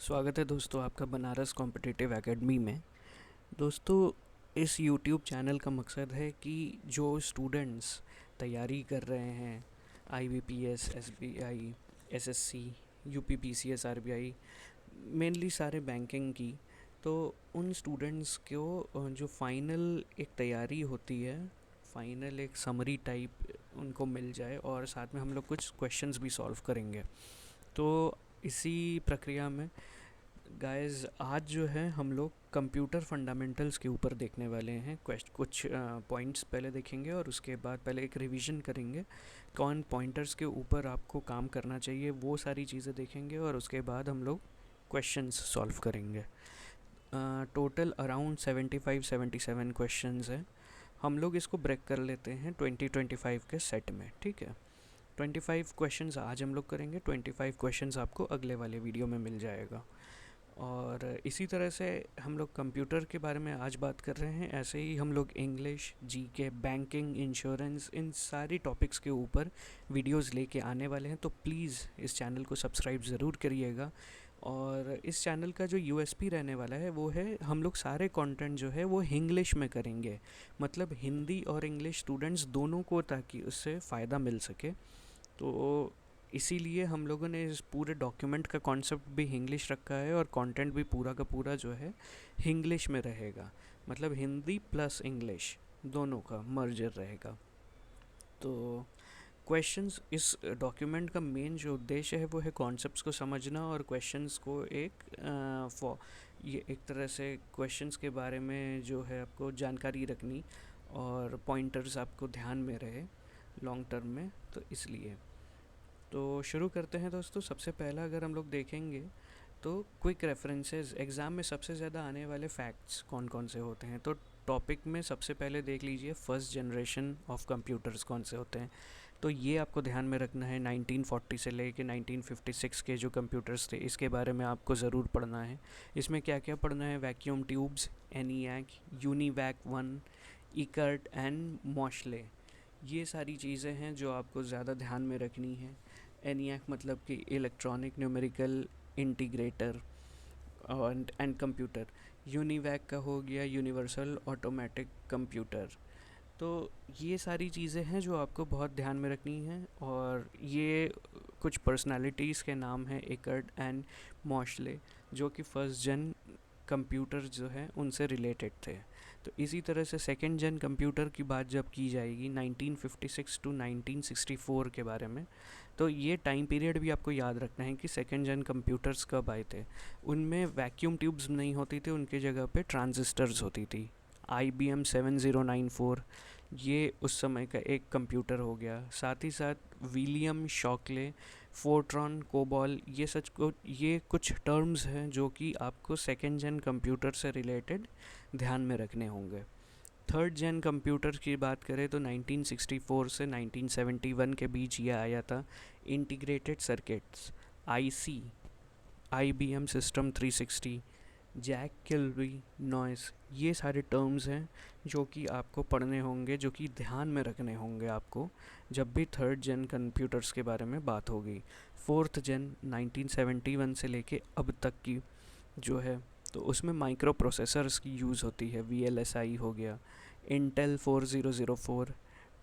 स्वागत है दोस्तों आपका बनारस कॉम्पिटिटिव एकेडमी में। दोस्तों, इस यूट्यूब चैनल का मकसद है कि जो स्टूडेंट्स तैयारी कर रहे हैं IBPS, SBI, SSC, UPPCS, RBI, mainly सारे बैंकिंग की, तो उन स्टूडेंट्स को जो फाइनल एक तैयारी होती है, फाइनल एक समरी टाइप उनको मिल जाए और साथ में हम लोग कुछ क्वेश्चंस भी सॉल्व करेंगे। तो इसी प्रक्रिया में गाइस आज जो है हम लोग कंप्यूटर फंडामेंटल्स के ऊपर देखने वाले हैं। कुछ पॉइंट्स पहले देखेंगे और उसके बाद पहले एक रिवीजन करेंगे कौन पॉइंटर्स के ऊपर आपको काम करना चाहिए, वो सारी चीज़ें देखेंगे और उसके बाद हम लोग क्वेश्चंस सॉल्व करेंगे। टोटल अराउंड 75-77 क्वेश्चंस हैं। हम लोग इसको ब्रेक कर लेते हैं 20-25 के सेट में, ठीक है। 25 क्वेश्चंस आज हम लोग करेंगे, 25 क्वेश्चंस आपको अगले वाले वीडियो में मिल जाएगा। और इसी तरह से हम लोग कंप्यूटर के बारे में आज बात कर रहे हैं, ऐसे ही हम लोग इंग्लिश, जीके, बैंकिंग, इंश्योरेंस, इन सारी टॉपिक्स के ऊपर वीडियोस लेके आने वाले हैं। तो प्लीज़ इस चैनल को सब्सक्राइब ज़रूर करिएगा। और इस चैनल का जो यूएसपी रहने वाला है वो है हम लोग सारे कंटेंट जो है वो इंग्लिश में करेंगे, मतलब हिंदी और इंग्लिश स्टूडेंट्स दोनों को, ताकि उससे फ़ायदा मिल सके। तो इसीलिए हम लोगों ने इस पूरे डॉक्यूमेंट का कॉन्सेप्ट भी इंग्लिश रखा है और कंटेंट भी पूरा का पूरा जो है इंग्लिश में रहेगा, मतलब हिंदी प्लस इंग्लिश दोनों का मर्जर रहेगा। तो क्वेश्चंस, इस डॉक्यूमेंट का मेन जो उद्देश्य है वो है कॉन्सेप्ट्स को समझना और क्वेश्चंस को ये एक तरह से क्वेश्चंस के बारे में जो है आपको जानकारी रखनी और पॉइंटर्स आपको ध्यान में रहे लॉन्ग टर्म में, तो इसलिए। तो शुरू करते हैं दोस्तों। सबसे पहला अगर हम लोग देखेंगे तो क्विक रेफरेंसेस, एग्ज़ाम में सबसे ज़्यादा आने वाले फैक्ट्स कौन कौन से होते हैं। तो टॉपिक में सबसे पहले देख लीजिए फर्स्ट जनरेशन ऑफ कंप्यूटर्स कौन से होते हैं। तो ये आपको ध्यान में रखना है, 1940 से लेके 1956 के जो कंप्यूटर्स थे इसके बारे में आपको ज़रूर पढ़ना है। इसमें क्या क्या पढ़ना है? Vacuum tubes, ENIAC, UNIVAC 1, Eckert and Mauchly, ये सारी चीज़ें हैं जो आपको ज़्यादा ध्यान में रखनी है। एनियाक मतलब कि electronic numerical integrator and computer. UNIVAC का हो गया यूनिवर्सल ऑटोमेटिक कंप्यूटर। तो ये सारी चीज़ें हैं जो आपको बहुत ध्यान में रखनी है। और ये कुछ पर्सनालिटीज़ के नाम हैं, इकर्ट एंड मॉशले, जो कि फर्स्ट जन कंप्यूटर जो है उनसे रिलेटेड थे। तो इसी तरह से सेकेंड जन कंप्यूटर की बात जब की जाएगी 1956 टू 1964 के बारे में, तो ये टाइम पीरियड भी आपको याद रखना है कि सेकेंड जन कंप्यूटर्स कब आए थे। उनमें वैक्यूम ट्यूब्स नहीं होती थी, उनके जगह पे ट्रांजिस्टर्स होती थी। IBM 7094 ये उस समय का एक कंप्यूटर हो गया। साथ ही साथ विलियम शॉकले, फोर्ट्रॉन, कोबॉल, ये कुछ टर्म्स हैं जो कि आपको सेकेंड जन कंप्यूटर से रिलेटेड ध्यान में रखने होंगे। थर्ड जन कंप्यूटर की बात करें तो 1964 से 1971 के बीच ये आया था। Integrated circuits, IC, IBM system 360, Jack Kilby, Noyce, ये सारे टर्म्स हैं जो कि आपको पढ़ने होंगे, जो कि ध्यान में रखने होंगे आपको जब भी थर्ड जन कंप्यूटर्स के बारे में बात होगी। फोर्थ जन 1971 से लेके अब तक की जो है, तो उसमें माइक्रो प्रोसेसर्स की यूज़ होती है। VLSI हो गया, इंटेल 4004,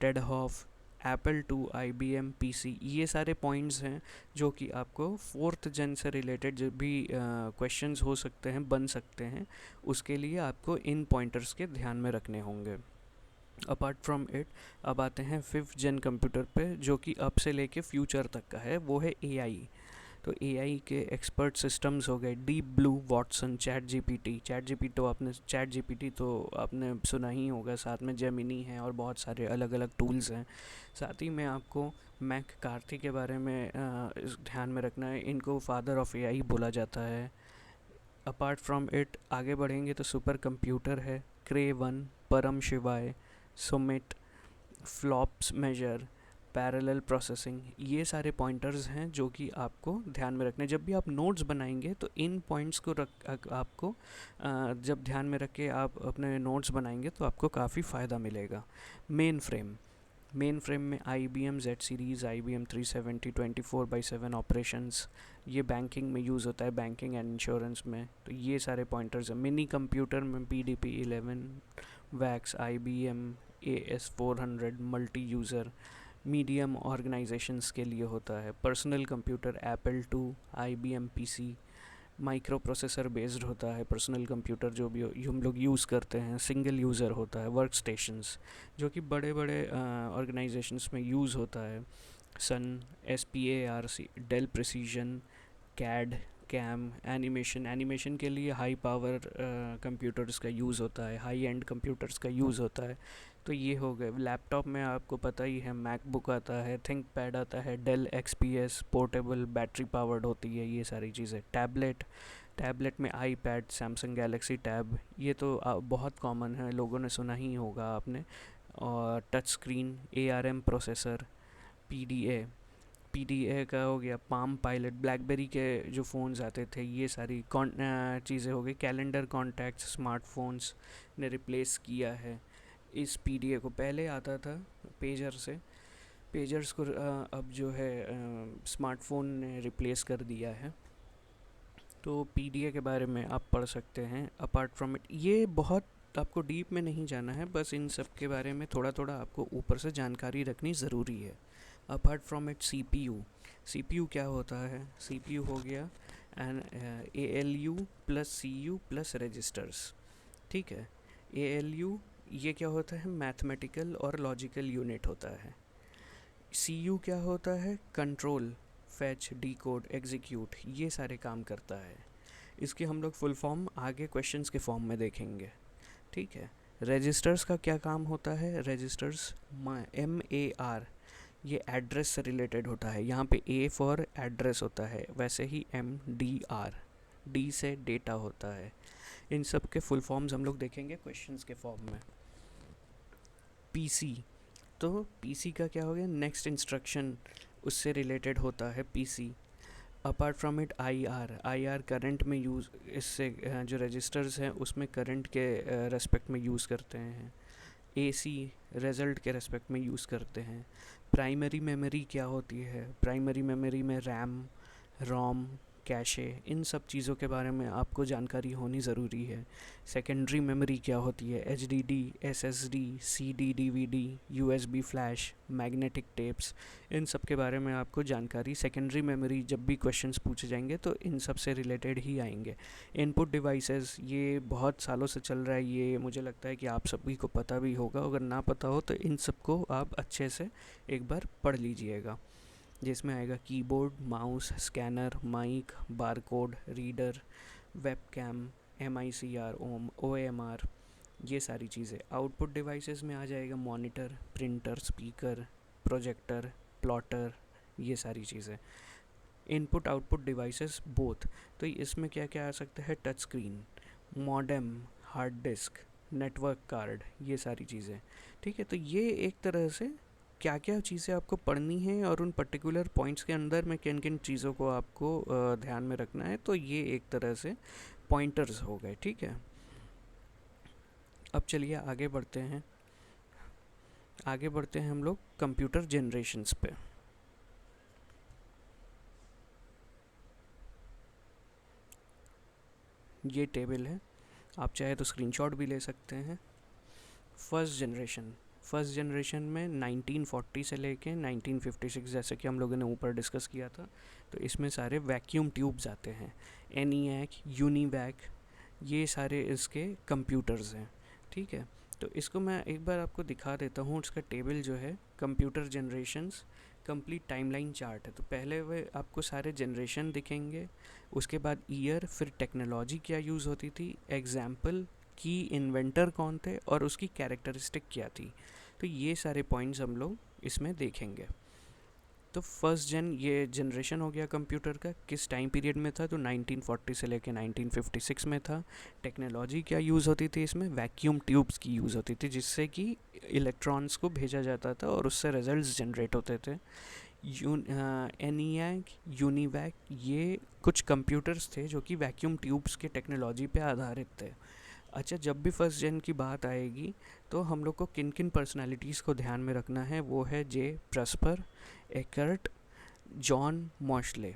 टेडहॉफ, एप्पल 2, IBM PC, ये सारे पॉइंट्स हैं जो कि आपको फोर्थ जन से रिलेटेड जब भी क्वेश्चंस हो सकते हैं, बन सकते हैं, उसके लिए आपको इन पॉइंटर्स के ध्यान में रखने होंगे। अपार्ट फ्रॉम इट, अब आते हैं फिफ्थ जन कंप्यूटर पे, जो कि अब से लेके फ्यूचर तक का है, वो है AI। तो AI के एक्सपर्ट सिस्टम्स हो गए, deep blue, Watson, chat GPT तो आपने सुना ही होगा, साथ में जेमिनी है और बहुत सारे अलग अलग टूल्स हैं। साथ ही में आपको मैक कार्थी के बारे में ध्यान में रखना है, इनको फादर ऑफ AI बोला जाता है। अपार्ट फ्रॉम इट आगे बढ़ेंगे तो सुपर कंप्यूटर है, क्रे 1, Param Shivay, Summit, flops measure, parallel processing, ये सारे पॉइंटर्स हैं जो कि आपको ध्यान में रखने। जब भी आप नोट्स बनाएंगे तो इन पॉइंट्स को आपको जब ध्यान में रख के आप अपने नोट्स बनाएंगे तो आपको काफ़ी फ़ायदा मिलेगा। मेन फ्रेम, मेन फ्रेम में IBM Z series, IBM 370 24/7 operations, ये बैंकिंग में यूज़ होता है, बैंकिंग एंड इंश्योरेंस में। तो ये सारे पॉइंटर्स हैं। मिनी कंप्यूटर में PDP-11, wax, IBM AS400 multi user, medium organisations के लिए होता है। Personal computer Apple II, IBM PC, micro processor based होता है। पर्सनल कंप्यूटर जो भी हम लोग यूज़ करते हैं, सिंगल यूज़र होता है। वर्क स्टेशंस जो कि बड़े बड़े ऑर्गेनाइजेशंस में यूज़ होता है। Sun, SPARC, Dell precision, CAD, CAM, animation के लिए हाई पावर कंप्यूटर्स का यूज़ होता है, हाई एंड कंप्यूटर्स का यूज़ होता है। तो ये हो गए। लैपटॉप में आपको पता ही है, मैकबुक आता है, थिंक पैड आता है, Dell XPS portable battery powered होती है, ये सारी चीज़ें। टैबलेट में iPad, सैमसंग गैलेक्सी टैब, ये तो बहुत कॉमन है, लोगों ने सुना ही होगा आपने। और touch screen, ARM processor, PDA का हो गया, पाम पायलट, ब्लैकबेरी के जो फ़ोन्स आते थे, ये सारी चीज़ें हो गई। कैलेंडर, कॉन्टैक्ट्स, स्मार्टफोन्स ने रिप्लेस किया है इस PDA को। पहले आता था पेजर से, पेजर्स को अब जो है स्मार्टफोन ने रिप्लेस कर दिया है। तो PDA के बारे में आप पढ़ सकते हैं। अपार्ट फ्रॉम इट, ये बहुत आपको डीप में नहीं जाना है, बस इन सब के बारे में थोड़ा थोड़ा आपको ऊपर से जानकारी रखनी ज़रूरी है। अपार्ट फ्रॉम इट, CPU क्या होता है? CPU हो गया and ALU plus CU plus registers, ठीक है। ALU ये क्या होता है? मैथमेटिकल और लॉजिकल यूनिट होता है। CU क्या होता है? कंट्रोल, फैच, डिकोड, एग्जीक्यूट, ये सारे काम करता है। इसके हम लोग फुल फॉर्म आगे क्वेश्चंस के फॉर्म में देखेंगे, ठीक है। रजिस्टर्स का क्या काम होता है? रजिस्टर्स MAR, ये एड्रेस से रिलेटेड होता है। यहाँ पे A फॉर एड्रेस होता है, वैसे ही MDR, D से डेटा होता है। इन सब के फुल फॉर्म्स हम लोग देखेंगे क्वेश्चंस के फॉर्म में। PC, तो PC का क्या हो गया? नेक्स्ट इंस्ट्रक्शन, उससे रिलेटेड होता है PC। Apart from it, IR current में यूज़, इससे जो रजिस्टर्स हैं उसमें करंट के रेस्पेक्ट में यूज़ करते हैं। AC रिज़ल्ट के रेस्पेक्ट में यूज़ करते हैं। प्राइमरी मेमोरी क्या होती है? प्राइमरी मेमोरी में RAM, ROM, कैशे, इन सब चीज़ों के बारे में आपको जानकारी होनी ज़रूरी है। सेकेंडरी मेमोरी क्या होती है? HDD, SSD, CD, DVD, USB flash, magnetic tapes, इन सब के बारे में आपको जानकारी, सेकेंडरी मेमोरी जब भी क्वेश्चंस पूछे जाएंगे तो इन सब से रिलेटेड ही आएंगे। इनपुट डिवाइसेस, ये बहुत सालों से चल रहा है, ये मुझे लगता है कि आप सभी को पता भी होगा। अगर ना पता हो तो इन सब को आप अच्छे से एक बार पढ़ लीजिएगा, जिसमें आएगा keyboard, mouse, scanner, mic, barcode reader, webcam, MICR, OMR, ये सारी चीज़ें। आउटपुट डिवाइसेस में आ जाएगा monitor, printer, speaker, projector, plotter, ये सारी चीज़ें। इनपुट आउटपुट डिवाइसेस बोथ, तो इसमें क्या क्या आ सकता है? Touch screen, modem, hard disk, network card, ये सारी चीज़ें, ठीक है। तो ये एक तरह से क्या क्या चीज़ें आपको पढ़नी है और उन पर्टिकुलर पॉइंट्स के अंदर में किन किन चीज़ों को आपको ध्यान में रखना है, तो ये एक तरह से पॉइंटर्स हो गए, ठीक है। अब चलिए आगे बढ़ते हैं हम लोग कंप्यूटर जनरेशन्स पे। ये टेबल है, आप चाहे तो स्क्रीनशॉट भी ले सकते हैं। फर्स्ट जनरेशन में 1940 से लेके 1956, जैसे कि हम लोगों ने ऊपर डिस्कस किया था, तो इसमें सारे वैक्यूम ट्यूब्स आते हैं। ENIAC, यूनिवैक, ये सारे इसके कंप्यूटर्स हैं, ठीक है। तो इसको मैं एक बार आपको दिखा देता हूँ। इसका टेबल जो है, computer generations complete timeline chart है। तो पहले वे आपको सारे जनरेशन दिखेंगे, उसके बाद ईयर, फिर टेक्नोलॉजी क्या यूज़ होती थी, एग्जाम्पल की इन्वेंटर कौन थे और उसकी कैरेक्टरिस्टिक क्या थी। तो ये सारे पॉइंट्स हम लोग इसमें देखेंगे। तो फर्स्ट ये जनरेशन हो गया कंप्यूटर का, किस टाइम पीरियड में था? तो 1940 से लेके 1956 में था। टेक्नोलॉजी क्या यूज़ होती थी इसमें? वैक्यूम ट्यूब्स की यूज़ होती थी, जिससे कि इलेक्ट्रॉन्स को भेजा जाता था और उससे रिजल्ट्स जनरेट होते थे। ENIAC, यूनिवैक, ये कुछ कंप्यूटर्स थे जो कि वैक्यूम ट्यूब्स के टेक्नोलॉजी पे आधारित थे। अच्छा, जब भी फर्स्ट जेन की बात आएगी तो हम लोग को किन किन पर्सनालिटीज़ को ध्यान में रखना है, वो है जे प्रस्पर, एकर्ट, जॉन मॉशले,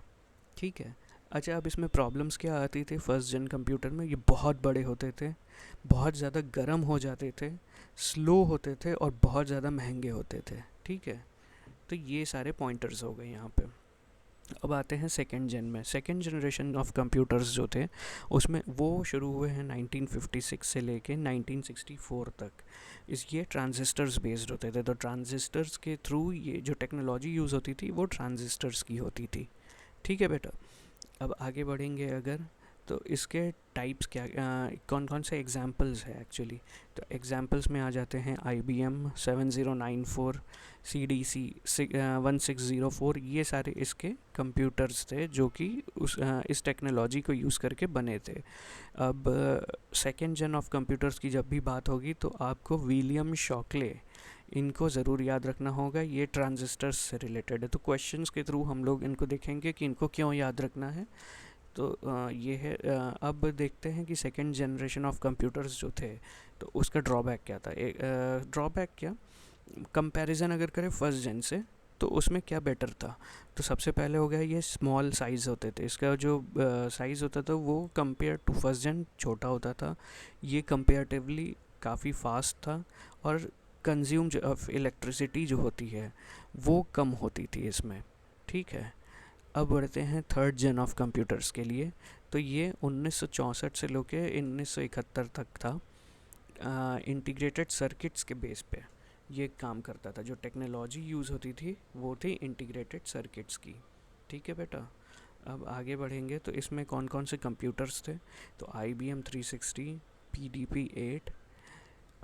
ठीक है। अच्छा, अब इसमें प्रॉब्लम्स क्या आती थी फर्स्ट जेन कंप्यूटर में, ये बहुत बड़े होते थे, बहुत ज़्यादा गर्म हो जाते थे, स्लो होते थे और बहुत ज़्यादा महंगे होते थे, ठीक है। तो ये सारे पॉइंटर्स हो गए यहाँ पे। अब आते हैं सेकेंड जेन में। सेकेंड जनरेशन ऑफ कंप्यूटर्स जो थे उसमें वो शुरू हुए हैं 1956 से लेके 1964 तक। ये ट्रांजिस्टर्स बेस्ड होते थे, तो ट्रांजिस्टर्स के थ्रू ये जो टेक्नोलॉजी यूज़ होती थी वो ट्रांजिस्टर्स की होती थी, ठीक है बेटा। अब आगे बढ़ेंगे अगर, तो इसके टाइप्स क्या, कौन कौन से एग्जांपल्स है एक्चुअली। तो एग्जांपल्स में आ जाते हैं IBM 7094, CDC 1604, ये सारे इसके कंप्यूटर्स थे जो कि इस टेक्नोलॉजी को यूज़ करके बने थे। अब सेकेंड जन ऑफ कंप्यूटर्स की जब भी बात होगी तो आपको विलियम शॉकले, इनको ज़रूर याद रखना होगा, ये ट्रांजिस्टर्स से रिलेटेड है। तो क्वेश्चंस के थ्रू हम लोग इनको देखेंगे कि इनको क्यों याद रखना है। तो ये है। अब देखते हैं कि सेकेंड जनरेशन ऑफ कंप्यूटर्स जो थे तो उसका ड्रॉबैक क्या था। ड्रॉबैक क्या, कंपैरिजन अगर करें फर्स्ट जेन से तो उसमें क्या बेटर था। तो सबसे पहले हो गया ये स्मॉल साइज़ होते थे, इसका जो साइज़ होता था वो कंपेयर टू फर्स्ट जेन छोटा होता था। ये कंपेरेटिवली काफ़ी फास्ट था और कंज्यूम ऑफ इलेक्ट्रिसिटी जो होती है वो कम होती थी इसमें, ठीक है। अब बढ़ते हैं थर्ड जेन ऑफ कंप्यूटर्स के लिए। तो ये 1964 से लेके 1971 तक था। इंटीग्रेटेड सर्किट्स के बेस पे ये काम करता था। जो टेक्नोलॉजी यूज़ होती थी वो थी इंटीग्रेटेड सर्किट्स की, ठीक है बेटा। अब आगे बढ़ेंगे तो इसमें कौन कौन से कंप्यूटर्स थे। तो IBM 360, PDP-8।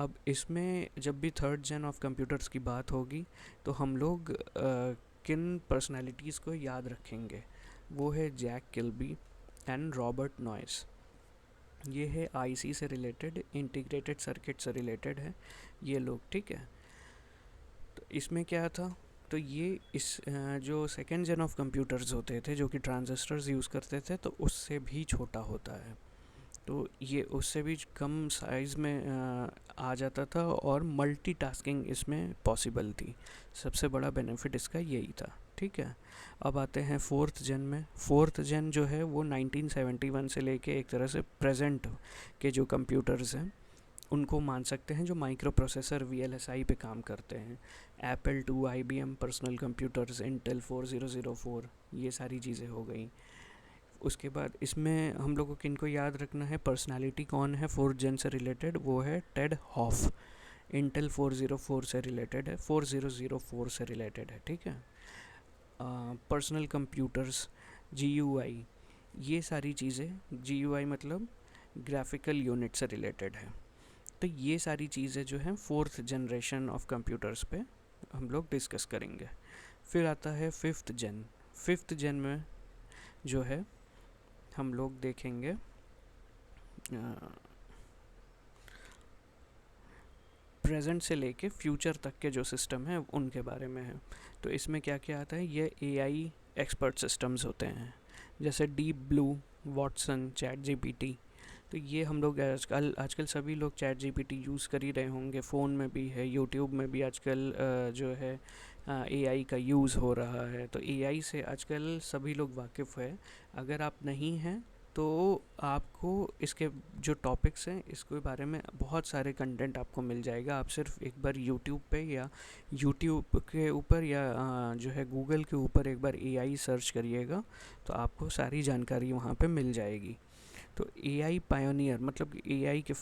अब इसमें जब भी थर्ड जेन ऑफ कंप्यूटर्स की बात होगी तो हम लोग किन पर्सनालिटीज़ को याद रखेंगे, वो है Jack Kilby and Robert Noyce. ये है IC से रिलेटेड, इंटीग्रेटेड सर्किट से रिलेटेड है ये लोग, ठीक है। तो इसमें क्या था, तो ये इस जो सेकेंड जेन ऑफ कंप्यूटर्स होते थे जो कि ट्रांजिस्टर्स यूज़ करते थे तो उससे भी छोटा होता है। तो ये उससे भी कम साइज़ में आ जाता था और मल्टीटास्किंग इसमें पॉसिबल थी। सबसे बड़ा बेनिफिट इसका यही था, ठीक है। अब आते हैं फोर्थ जेन में। फोर्थ जेन जो है वो 1971 से लेके एक तरह से प्रेजेंट के जो कंप्यूटर्स हैं उनको मान सकते हैं, जो माइक्रो प्रोसेसर VLSI पे काम करते हैं। Apple II, IBM personal computers, Intel 4004, ये सारी चीज़ें हो गई। उसके बाद इसमें हम लोगों को किनको याद रखना है, पर्सनालिटी कौन है फोर्थ जेन से रिलेटेड, वो है टेड हॉफ। इंटेल 404 से रिलेटेड है, 4004 से रिलेटेड है, ठीक है। पर्सनल कंप्यूटर्स, GUI, ये सारी चीज़ें, GUI मतलब ग्राफिकल यूनिट से रिलेटेड है। तो ये सारी चीज़ें जो हैं फोर्थ जनरेशन ऑफ कंप्यूटर्स पे हम लोग डिस्कस करेंगे। फिर आता है फिफ्थ जेन। फिफ्थ जेन में जो है हम लोग देखेंगे प्रेजेंट से लेके फ्यूचर तक के जो सिस्टम है उनके बारे में है। तो इसमें क्या क्या आता है, ये AI एक्सपर्ट सिस्टम्स होते हैं, जैसे deep blue, Watson, chat GPT। तो ये हम लोग आजकल सभी लोग चैट GPT यूज़ कर ही रहे होंगे, फ़ोन में भी है, यूट्यूब में भी आजकल जो है AI का यूज़ हो रहा है। तो AI से आजकल सभी लोग वाकिफ़ है। अगर आप नहीं हैं तो आपको इसके जो टॉपिक्स हैं इसके बारे में बहुत सारे कंटेंट आपको मिल जाएगा। आप सिर्फ एक बार यूट्यूब पे या यूट्यूब के ऊपर या जो है गूगल के ऊपर एक बार AI सर्च करिएगा तो आपको सारी जानकारी वहाँ पे मिल जाएगी। तो AI पायोनियर मतलब AI के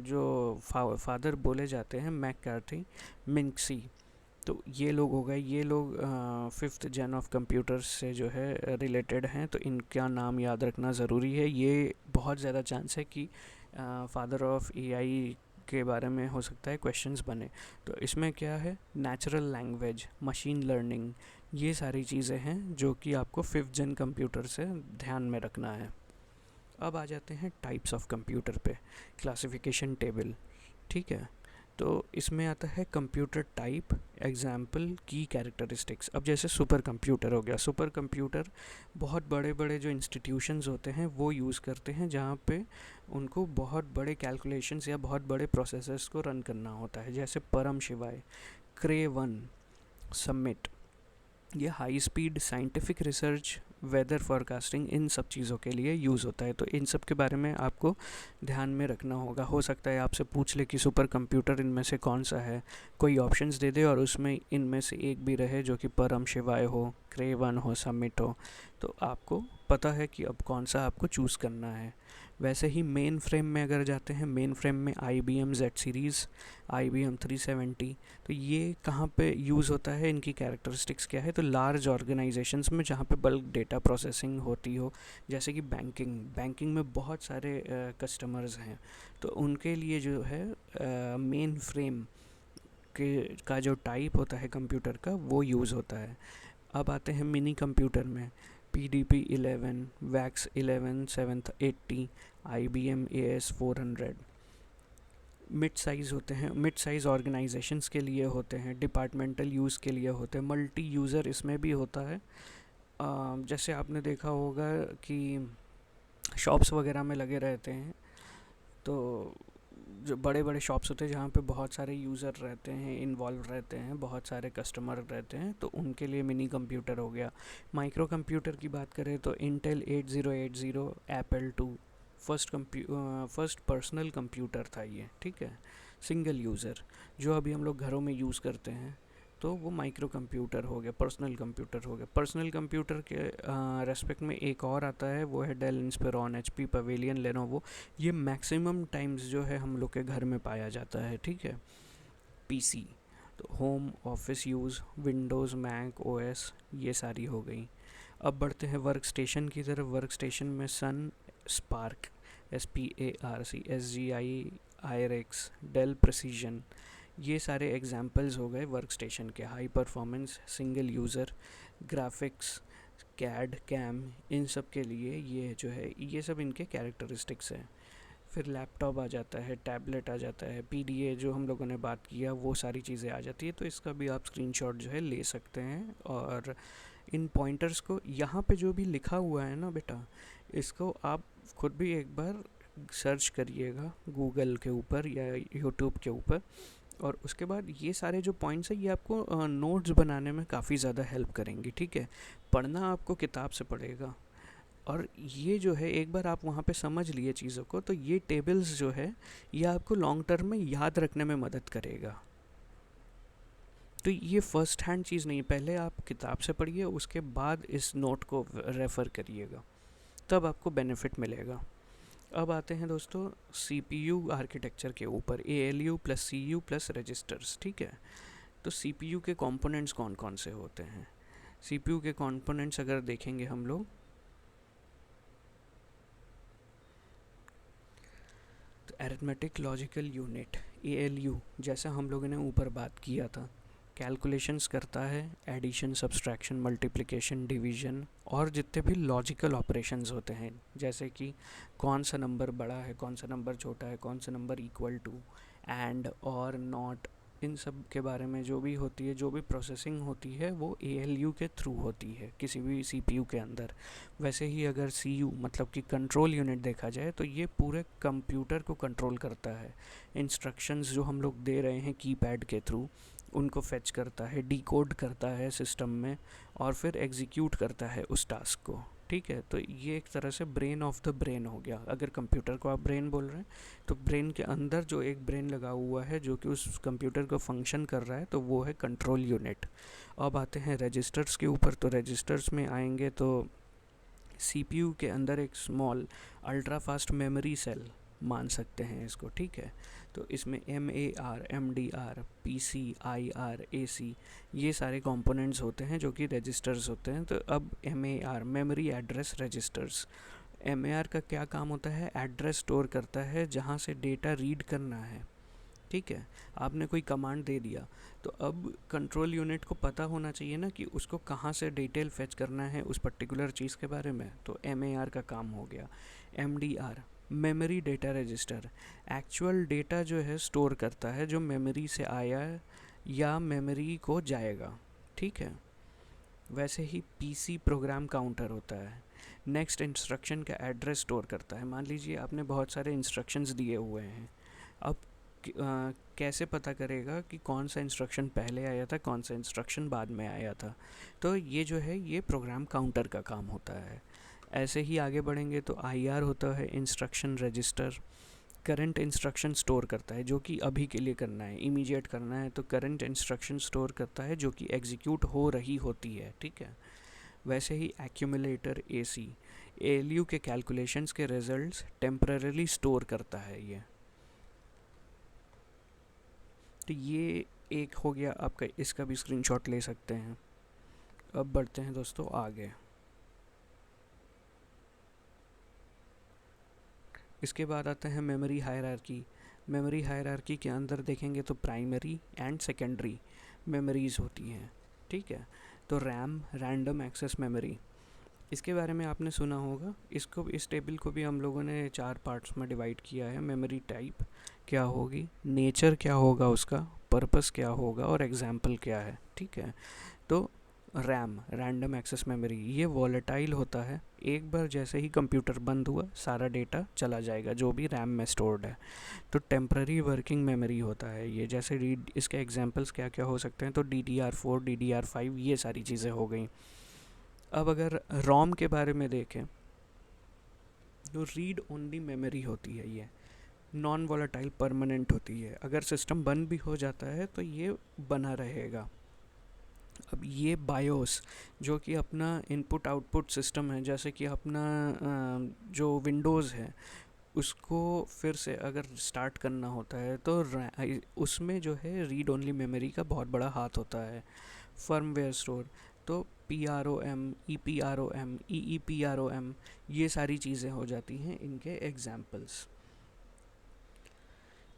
जो फादर बोले जाते हैं मैककार्थी, मिन्क्सी। तो ये लोग हो गए, ये लोग फिफ्थ जेन ऑफ कंप्यूटर्स से जो है रिलेटेड हैं, तो इनका नाम याद रखना ज़रूरी है। ये बहुत ज़्यादा चांस है कि फादर ऑफ AI के बारे में हो सकता है क्वेश्चंस बने। तो इसमें क्या है, नेचुरल लैंग्वेज, मशीन लर्निंग, ये सारी चीज़ें हैं जो कि आपको फिफ्थ जेन कंप्यूटर से ध्यान में रखना है। अब आ जाते हैं टाइप्स ऑफ कंप्यूटर पे, क्लासिफिकेशन टेबल, ठीक है। तो इसमें आता है कंप्यूटर टाइप, एग्जाम्पल, की कैरेक्टरिस्टिक्स। अब जैसे सुपर कंप्यूटर हो गया, सुपर कंप्यूटर बहुत बड़े बड़े जो इंस्टीट्यूशंस होते हैं वो यूज़ करते हैं, जहाँ पे उनको बहुत बड़े कैलकुलेशंस या बहुत बड़े प्रोसेसर्स को रन करना होता है, जैसे Param Shivay, Cray one, Summit. ये high speed scientific research, weather forecasting, इन सब चीज़ों के लिए यूज़ होता है। तो इन सब के बारे में आपको ध्यान में रखना होगा। हो सकता है आपसे पूछ ले कि सुपर कंप्यूटर इनमें से कौन सा है, कोई ऑप्शंस दे दे और उसमें इनमें से एक भी रहे जो कि परम शिवाय हो, क्रे वन हो, समिट हो, तो आपको पता है कि अब कौन सा आपको चूज़ करना है। वैसे ही मेन फ्रेम में अगर जाते हैं, मेन फ्रेम में IBM Z सीरीज़, IBM 370, तो ये कहाँ पे यूज़ होता है, इनकी कैरेक्टरिस्टिक्स क्या है? तो लार्ज ऑर्गेनाइजेशंस में जहाँ पे बल्क डेटा प्रोसेसिंग होती हो, जैसे कि बैंकिंग में बहुत सारे कस्टमर्स हैं, तो उनके लिए जो है मेन फ्रेम के का जो टाइप होता है कंप्यूटर का, वो यूज़ होता है। अब आते हैं मिनी कंप्यूटर में, PDP-11, VAX-11 780, IBM AS400। Mid size होते हैं, मिड साइज़ ऑर्गेनाइजेशंस के लिए होते हैं, डिपार्टमेंटल यूज़ के लिए होते हैं, मल्टी यूज़र इसमें भी होता है। जैसे आपने देखा होगा कि शॉप्स वगैरह में लगे रहते हैं, तो जो बड़े बड़े शॉप्स होते हैं जहाँ पे बहुत सारे यूज़र रहते हैं, इन्वॉल्व रहते हैं, बहुत सारे कस्टमर रहते हैं, तो उनके लिए मिनी कंप्यूटर हो गया। माइक्रो कंप्यूटर की बात करें तो Intel 8080, Apple 2, first personal computer था ये, ठीक है, सिंगल यूज़र, जो अभी हम लोग घरों में यूज़ करते हैं, तो वो माइक्रो कंप्यूटर हो गया, पर्सनल कंप्यूटर हो गया। पर्सनल कंप्यूटर के रेस्पेक्ट में एक और आता है, वो है Dell Inspiron, HP pavilion, Lenovo. ये मैक्सिमम टाइम्स जो है हम लोग के घर में पाया जाता है, ठीक है। PC तो home office use, Windows, Mac OS, ये सारी हो गई। अब बढ़ते हैं वर्क स्टेशन की तरफ। वर्क स्टेशन में Sun, SPARC, SPARC, SGI, IRX, Dell Precision, ये सारे एग्जाम्पल्स हो गए वर्क स्टेशन के। High performance, single user, graphics, CAD, CAM, इन सब के लिए ये जो है, ये सब इनके कैरेक्टरिस्टिक्स हैं। फिर लैपटॉप आ जाता है, टैबलेट आ जाता है, PDA जो हम लोगों ने बात किया, वो सारी चीज़ें आ जाती है। तो इसका भी आप स्क्रीनशॉट जो है ले सकते हैं, और इन पॉइंटर्स को, यहाँ पे जो भी लिखा हुआ है ना बेटा, इसको आप खुद भी एक बार सर्च करिएगा गूगल के ऊपर या यूट्यूब के ऊपर, और उसके बाद ये सारे जो पॉइंट्स हैं ये आपको नोट्स बनाने में काफ़ी ज़्यादा हेल्प करेंगी, ठीक है। पढ़ना आपको किताब से पड़ेगा, और ये जो है एक बार आप वहाँ पे समझ लिए चीज़ों को, तो ये टेबल्स जो है ये आपको लॉन्ग टर्म में याद रखने में मदद करेगा। तो ये फर्स्ट हैंड चीज़ नहीं, पहले आप किताब से पढ़िए, उसके बाद इस नोट को रेफ़र करिएगा, तब आपको बेनिफिट मिलेगा। अब आते हैं दोस्तों CPU आर्किटेक्चर के ऊपर, ALU plus CU plus registers, ठीक है। तो CPU के कंपोनेंट्स कौन कौन से होते हैं? CPU के कंपोनेंट्स अगर देखेंगे हम लोग, तो अरिथमेटिक लॉजिकल यूनिट, ALU, जैसा हम लोगों ने ऊपर बात किया था, कैलकुलेशंस करता है, एडिशन, सब्सट्रैक्शन, मल्टीप्लिकेशन, डिवीजन, और जितने भी लॉजिकल ऑपरेशंस होते हैं, जैसे कि कौन सा नंबर बड़ा है, कौन सा नंबर छोटा है, कौन सा नंबर इक्वल टू, एंड, और, नॉट, इन सब के बारे में जो भी होती है, जो भी प्रोसेसिंग होती है, वो ALU के थ्रू होती है किसी भी CPU के अंदर। वैसे ही अगर CU मतलब कि कंट्रोल यूनिट देखा जाए, तो ये पूरे कंप्यूटर को कंट्रोल करता है। इंस्ट्रक्शंस जो हम लोग दे रहे हैं कीपैड के थ्रू, उनको फेच करता है, डिकोड करता है सिस्टम में, और फिर एग्जीक्यूट करता है उस टास्क को, ठीक है। तो ये एक तरह से ब्रेन ऑफ द ब्रेन हो गया। अगर कंप्यूटर को आप ब्रेन बोल रहे हैं, तो ब्रेन के अंदर जो एक ब्रेन लगा हुआ है जो कि उस कंप्यूटर को फंक्शन कर रहा है, तो वो है कंट्रोल यूनिट। अब आते हैं रजिस्टर्स के ऊपर। तो रजिस्टर्स में आएंगे तो CPU के अंदर एक small ultra fast memory cell मान सकते हैं इसको, ठीक है। तो इसमें MAR, MDR, PC, IR, AC, ये सारे कंपोनेंट्स होते हैं जो कि रजिस्टर्स होते हैं। तो अब MAR, memory address registers, MAR का क्या काम होता है? एड्रेस स्टोर करता है जहाँ से डेटा रीड करना है, ठीक है। आपने कोई कमांड दे दिया, तो अब कंट्रोल यूनिट को पता होना चाहिए ना कि उसको कहाँ से डिटेल फेच करना है उस पर्टिकुलर चीज़ के बारे में, तो MAR का काम हो गया। MDR, memory data register actual data जो है स्टोर करता है जो मेमोरी से आया या मेमोरी को जाएगा, ठीक है। वैसे ही पीसी प्रोग्राम काउंटर होता है, नेक्स्ट इंस्ट्रक्शन का एड्रेस स्टोर करता है। मान लीजिए आपने बहुत सारे इंस्ट्रक्शंस दिए हुए हैं, अब कैसे पता करेगा कि कौन सा इंस्ट्रक्शन पहले आया था, कौन सा इंस्ट्रक्शन बाद में आया था। तो ये जो है ये प्रोग्राम काउंटर का काम होता है। ऐसे ही आगे बढ़ेंगे तो आईआर होता है, instruction register. Current instruction store करता है जो कि अभी के लिए करना है, इमीडिएट करना है, तो करंट इंस्ट्रक्शन स्टोर करता है जो कि एग्जीक्यूट हो रही होती है, ठीक है। वैसे ही एक्यूमुलेटर एसी एलयू के कैलकुलेशंस के रिजल्ट्स टेम्पररीली स्टोर करता है ये। तो ये एक हो गया आपका, इसका भी स्क्रीनशॉट ले सकते हैं। अब बढ़ते हैं दोस्तों आगे। इसके बाद आता है मेमोरी हायरार्की। मेमोरी हायरार्की के अंदर देखेंगे तो प्राइमरी एंड सेकेंडरी मेमोरीज होती हैं, ठीक है। तो रैम, रैंडम एक्सेस मेमोरी, इसके बारे में आपने सुना होगा। इसको, इस टेबल को भी हम लोगों ने 4 पार्ट्स में डिवाइड किया है। मेमोरी टाइप क्या होगी, नेचर क्या होगा उसका, पर्पस क्या होगा और एग्जाम्पल क्या है, ठीक है। तो रैम, रैंडम एक्सेस मेमोरी, ये वॉलेटाइल होता है। एक बार जैसे ही कंप्यूटर बंद हुआ सारा डेटा चला जाएगा जो भी रैम में स्टोर्ड है। तो टेम्पररी वर्किंग मेमोरी होता है ये, जैसे इसके एग्जांपल्स क्या क्या हो सकते हैं, तो DDR4, DDR5, ये सारी चीज़ें हो गई। अब अगर रोम के बारे में देखें तो रीड ओनली मेमोरी होती है, ये नॉन वॉलेटाइल परमानेंट होती है। अगर सिस्टम बंद भी हो जाता है तो ये बना रहेगा। अब ये बायोस जो कि अपना इनपुट आउटपुट सिस्टम है, जैसे कि अपना जो विंडोज़ है उसको फिर से अगर स्टार्ट करना होता है तो उसमें जो है रीड ओनली मेमोरी का बहुत बड़ा हाथ होता है। फर्मवेयर स्टोर, तो PROM, EPROM, EEPROM, ये सारी चीज़ें हो जाती हैं इनके examples.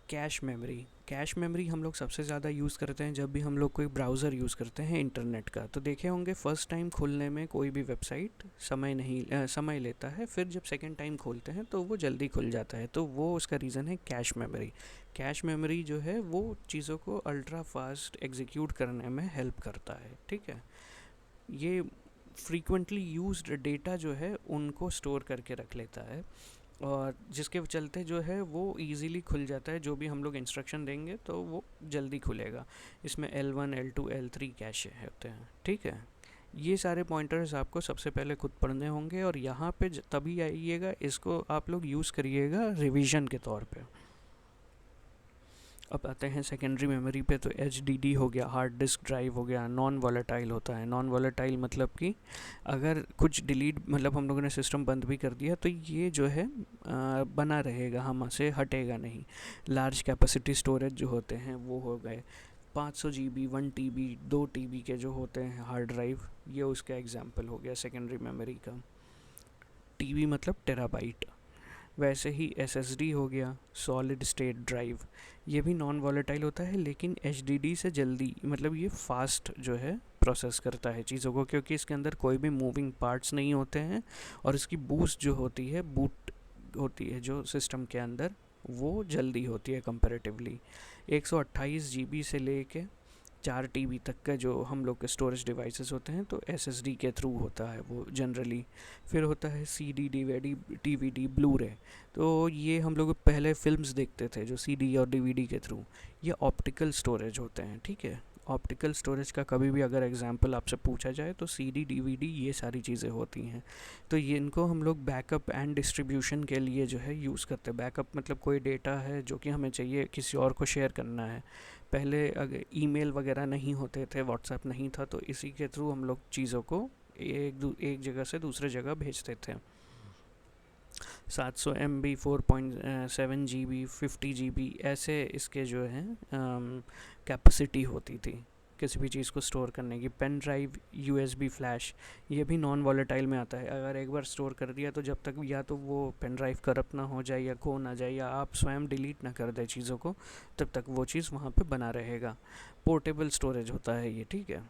Cache memory, cache memory हम लोग सबसे ज़्यादा यूज़ करते हैं जब भी हम लोग कोई ब्राउज़र यूज़ करते हैं इंटरनेट का। तो देखे होंगे फर्स्ट टाइम खोलने में कोई भी वेबसाइट समय लेता है, फिर जब सेकंड टाइम खोलते हैं तो वो जल्दी खुल जाता है, तो वो उसका रीज़न है कैश मेमोरी। कैश मेमोरी जो है वो चीज़ों को अल्ट्रा फास्ट एग्जीक्यूट करने में हेल्प करता है, ठीक है। ये फ्रीक्वेंटली यूज्ड डेटा जो है उनको स्टोर करके रख लेता है, और जिसके चलते जो है वो इजीली खुल जाता है। जो भी हम लोग इंस्ट्रक्शन देंगे तो वो जल्दी खुलेगा। इसमें L1, L2, L3 कैशे होते हैं, ठीक है। ये सारे पॉइंटर्स आपको सबसे पहले खुद पढ़ने होंगे, और यहाँ पे तभी आइएगा, इसको आप लोग यूज़ करिएगा रिवीजन के तौर पे। अब आते हैं सेकेंडरी मेमोरी पे, तो HDD हो गया, हार्ड डिस्क ड्राइव हो गया, नॉन वॉलेटाइल होता है। नॉन वॉलेटाइल मतलब कि अगर कुछ डिलीट, मतलब हम लोगों ने सिस्टम बंद भी कर दिया तो ये जो है बना रहेगा, हमसे हटेगा नहीं। लार्ज कैपेसिटी स्टोरेज जो होते हैं वो हो गए 500 GB, 1 TB, 2 TB के जो होते हैं हार्ड ड्राइव, ये उसका एग्जाम्पल हो गया सेकेंडरी मेमोरी का। TB मतलब टेराबाइट। वैसे ही SSD हो गया, सॉलिड स्टेट ड्राइव, ये भी नॉन वॉलेटाइल होता है, लेकिन HDD से जल्दी, मतलब ये फास्ट जो है प्रोसेस करता है चीज़ों को, क्योंकि इसके अंदर कोई भी मूविंग पार्ट्स नहीं होते हैं, और इसकी बूस्ट जो होती है, बूट होती है जो सिस्टम के अंदर, वो जल्दी होती है कंपैरेटिवली। 128 GB से लेके 4 TB तक का जो हम लोग के स्टोरेज डिवाइसेस होते हैं तो SSD के थ्रू होता है वो जनरली। फिर होता है CD, DVD, ब्लू रे, तो ये हम लोग पहले फिल्म्स देखते थे जो CD और DVD के थ्रू, ये ऑप्टिकल स्टोरेज होते हैं, ठीक है। ऑप्टिकल स्टोरेज का कभी भी अगर एग्जांपल आपसे पूछा जाए तो CD, DVD, ये सारी चीज़ें होती हैं। तो ये इनको हम लोग बैकअप एंड डिस्ट्रीब्यूशन के लिए जो है यूज़ करते हैं। बैकअप मतलब कोई डेटा है जो कि हमें चाहिए किसी और को शेयर करना है। पहले अगर ईमेल वगैरह नहीं होते थे, व्हाट्सएप नहीं था, तो इसी के थ्रू हम लोग चीज़ों को एक जगह से दूसरे जगह भेजते थे। 700 MB, 4.7 GB, 50 GB, ऐसे इसके जो हैं कैपेसिटी होती थी किसी भी चीज़ को स्टोर करने की। पेन ड्राइव, USB फ्लैश, ये भी नॉन वॉलेटाइल में आता है। अगर एक बार स्टोर कर दिया तो जब तक या तो वो पेन ड्राइव करप्ट ना हो जाए या खो ना जाए या आप स्वयं डिलीट ना कर दें चीज़ों को, तब तक वो चीज़ वहाँ पे बना रहेगा। पोर्टेबल स्टोरेज होता है ये, ठीक है।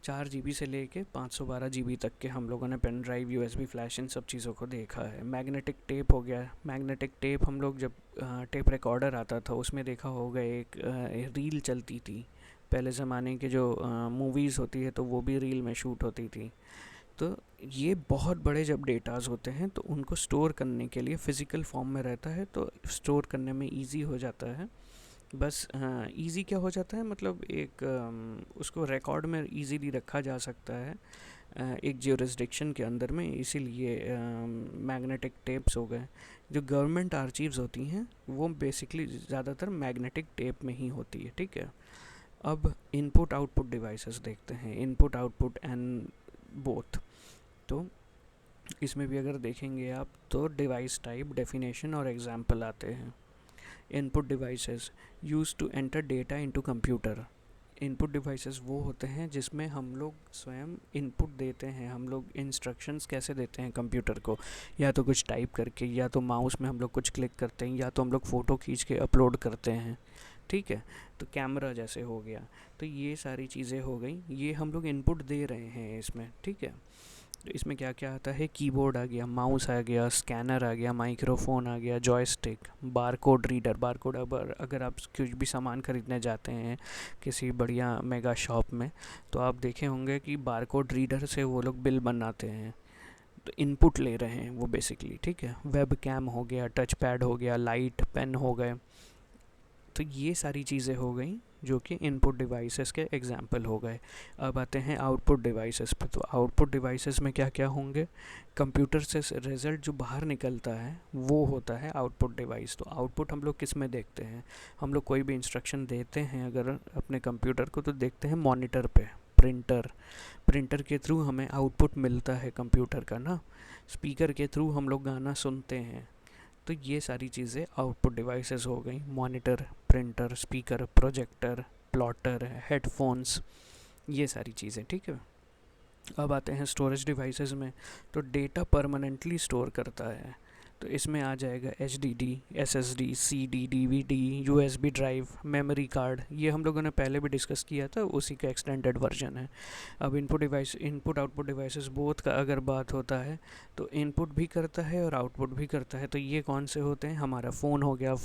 4 GB से लेके 512 GB तक के हम लोगों ने पेन ड्राइव, USB फ्लैश, इन सब चीज़ों को देखा है। मैग्नेटिक टेप हो गया, मैग्नेटिक टेप हम लोग जब टेप रिकॉर्डर आता था उसमें देखा होगा, एक रील चलती थी पहले ज़माने के, जो मूवीज़ होती है तो वो भी रील में शूट होती थी। तो ये बहुत बड़े जब डेटाज होते हैं तो उनको स्टोर करने के लिए फ़िज़िकल फॉर्म में रहता है, तो स्टोर करने में इजी हो जाता है। बस इजी क्या हो जाता है, मतलब एक उसको रिकॉर्ड में इजीली रखा जा सकता है एक ज्यूरिसडिक्शन के अंदर में, इसीलिए मैग्नेटिक टेप्स हो गए। जो गवर्नमेंट आर्चीव्स होती हैं वो बेसिकली ज़्यादातर मैग्नेटिक टेप में ही होती है, ठीक है। अब इनपुट आउटपुट डिवाइसेस देखते हैं, इनपुट आउटपुट एंड बोथ। तो इसमें भी अगर देखेंगे आप तो डिवाइस टाइप, डेफिनेशन और एग्जाम्पल आते हैं। Input devices use to enter data into computer. Input devices वो होते हैं जिसमें हम लोग स्वयं इनपुट देते हैं, हम लोग इंस्ट्रक्शंस कैसे देते हैं कंप्यूटर को, या तो कुछ टाइप करके, या तो माउस में हम लोग कुछ क्लिक करते हैं, या तो हम लोग फ़ोटो खींच के अपलोड करते हैं, ठीक है। तो कैमरा जैसे हो गया, तो ये सारी चीज़ें हो गई, ये हम लोग इनपुट दे रहे हैं इसमें, ठीक है। तो इसमें क्या क्या आता है, कीबोर्ड आ गया, माउस आ गया, स्कैनर आ गया, माइक्रोफोन आ गया, जॉयस्टिक, बारकोड रीडर। बारकोड अगर आप कुछ भी सामान ख़रीदने जाते हैं किसी बढ़िया मेगा शॉप में, तो आप देखे होंगे कि बारकोड रीडर से वो लोग बिल बनाते हैं, तो इनपुट ले रहे हैं वो बेसिकली, ठीक है। वेब कैम हो गया, टच पैड हो गया, लाइट, पेन हो गए। तो ये सारी चीज़ें हो गई जो कि इनपुट डिवाइसेस के एग्जाम्पल हो गए। अब आते हैं आउटपुट डिवाइसेस पे। तो आउटपुट डिवाइसेस में क्या क्या होंगे, कंप्यूटर से रिज़ल्ट जो बाहर निकलता है वो होता है आउटपुट डिवाइस। तो आउटपुट हम लोग किस में देखते हैं, हम लोग कोई भी इंस्ट्रक्शन देते हैं अगर अपने कंप्यूटर को, तो देखते हैं मॉनिटर पे, प्रिंटर के थ्रू हमें आउटपुट मिलता है कंप्यूटर का ना, स्पीकर के थ्रू हम लोग गाना सुनते हैं। तो ये सारी चीज़ें आउटपुट डिवाइसेस हो गई, monitor, printer, speaker, projector, plotter, headphones, ये सारी चीज़ें, ठीक है। अब आते हैं स्टोरेज डिवाइसेस में। तो डेटा परमानेंटली स्टोर करता है, तो इसमें आ जाएगा HDD, SSD, CD, DVD, USB drive, memory card. ये हम लोगों ने पहले भी डिस्कस किया था, उसी का एक्सटेंडेड वर्जन है। अब इनपुट आउटपुट डिवाइसेस बोथ का अगर बात होता है तो इनपुट भी करता है और आउटपुट भी करता है। तो ये कौन से होते हैं, हमारा फ़ोन हो गया,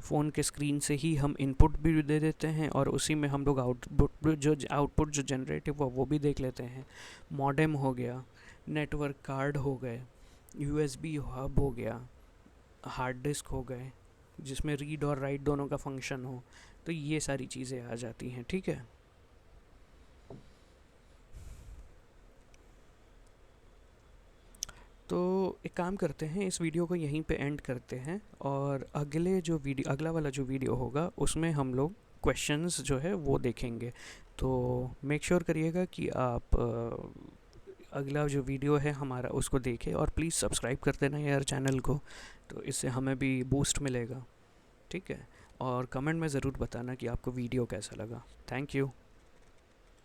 फ़ोन के स्क्रीन से ही हम इनपुट भी दे देते हैं और उसी में हम लोग आउटपुट जो जनरेट हुआ वो भी देख लेते हैं। मॉडेम हो गया, नेटवर्क कार्ड हो गए, USB हब हो गया, हार्ड डिस्क हो गए जिसमें रीड और राइट दोनों का फंक्शन हो। तो ये सारी चीज़ें आ जाती हैं, ठीक है। तो एक काम करते हैं, इस वीडियो को यहीं पे एंड करते हैं, और अगला वाला जो वीडियो होगा उसमें हम लोग क्वेश्चंस जो है वो देखेंगे। तो मेक श्योर करिएगा कि आप अगला जो वीडियो है हमारा उसको देखें, और प्लीज़ सब्सक्राइब कर देना यार चैनल को, तो इससे हमें भी बूस्ट मिलेगा, ठीक है। और कमेंट में ज़रूर बताना कि आपको वीडियो कैसा लगा। Thank you.